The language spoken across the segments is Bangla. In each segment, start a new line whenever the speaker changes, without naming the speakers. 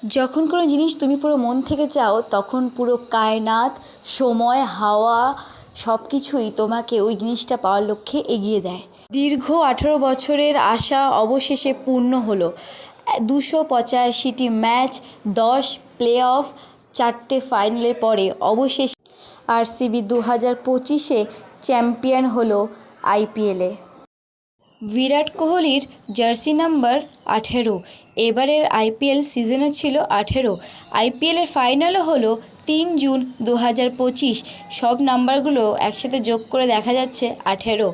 যখন কোনো জিনিস তুমি পুরো মন থেকে চাও তখন পুরো কায়নাত, সময়, হাওয়া সব কিছুই তোমাকে ওই জিনিসটা পাওয়ার লক্ষ্যে এগিয়ে দেয়। দীর্ঘ 18 বছরের আশা অবশেষে পূর্ণ হলো। 285টি ম্যাচ, 10 প্লে অফ, 4টে ফাইনালের পরে অবশেষে আরসিবি 2025-এ চ্যাম্পিয়ন হলো আইপিএলে। বিরাট কোহলির জার্সি নাম্বার 18। এবারের আইপিএল সিজনও ছিল 18। আইপিএলের ফাইনালও হলো 3 জুন 2025। সব নাম্বারগুলো একসাথে যোগ করে দেখা যাচ্ছে 18।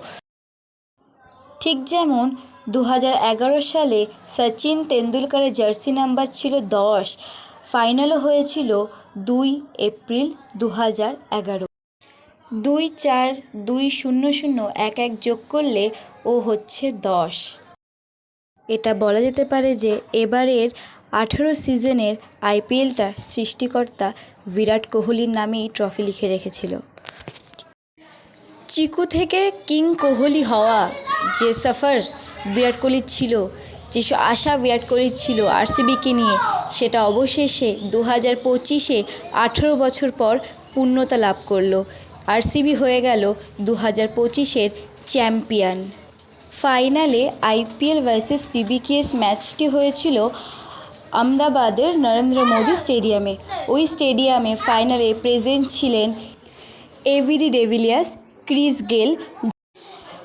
ঠিক যেমন 2011 সালে সচিন তেন্ডুলকরের জার্সি নাম্বার ছিল 10। ফাইনালও হয়েছিল 2 এপ্রিল 2011। 2-4-2-0-0-1-1 যোগ করলে ও হচ্ছে 10। এটা বলা যেতে পারে যে এবারের 18 সিজনের আইপিএলটা সৃষ্টিকর্তা বিরাট কোহলির নামেই ট্রফি লিখে রেখেছিল। চিকু থেকে কিং কোহলি হওয়া যে সফর বিরাট কোহলির ছিল, যে আশা বিরাট কোহলির ছিল আরসিবিকে নিয়ে, সেটা অবশেষে 2025-এ 18 বছর পর পূর্ণতা লাভ করলো। আরসিবি হয়ে গেল 2025-এর চ্যাম্পিয়ন। ফাইনালে আইপিএল ভার্সেস পিবিকেএস ম্যাচটি হয়েছিল আহমেদাবাদের নরেন্দ্র মোদী স্টেডিয়ামে। ওই স্টেডিয়ামে ফাইনালে প্রেজেন্ট ছিলেন এবিডি ডিভিলিয়ার্স, ক্রিস গেল।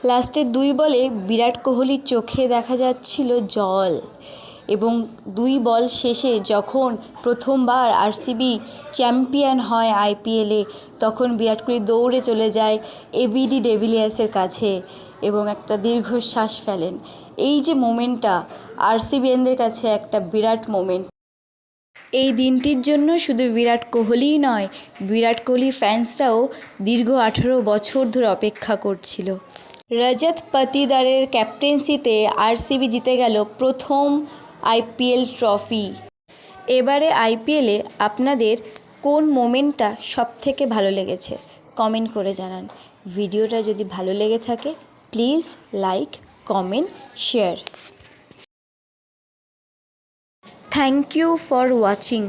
লাস্টের 2 বলে বিরাট কোহলির চোখে দেখা যাচ্ছিল জল, এবং 2 বল শেষে যখন প্রথমবার আরসিবি চ্যাম্পিয়ন হয় আইপিএলে, তখন বিরাট কোহলি দৌড়ে চলে যায় এবিডি ডিভিলিয়ার্সের কাছে এবং একটা দীর্ঘশ্বাস ফেলেন। এই যে মোমেন্টটা আরসিবিয়ানদের কাছে একটা বিরাট মোমেন্ট। এই দিনটির জন্য শুধু বিরাট কোহলিই নয়, বিরাট কোহলি ফ্যান্সরাও দীর্ঘ 18 বছর ধরে অপেক্ষা করছিল। রজত পাতিদারের ক্যাপ্টেন্সিতে আরসিবি জিতে গেল প্রথম আইপিএল ট্রফি। এবারে আইপিএলে আপনাদের কোন মোমেন্টটা সবথেকে ভালো লেগেছে কমেন্ট করে জানান। ভিডিওটা যদি ভালো লেগে থাকে please like, comment, share. Thank you for watching.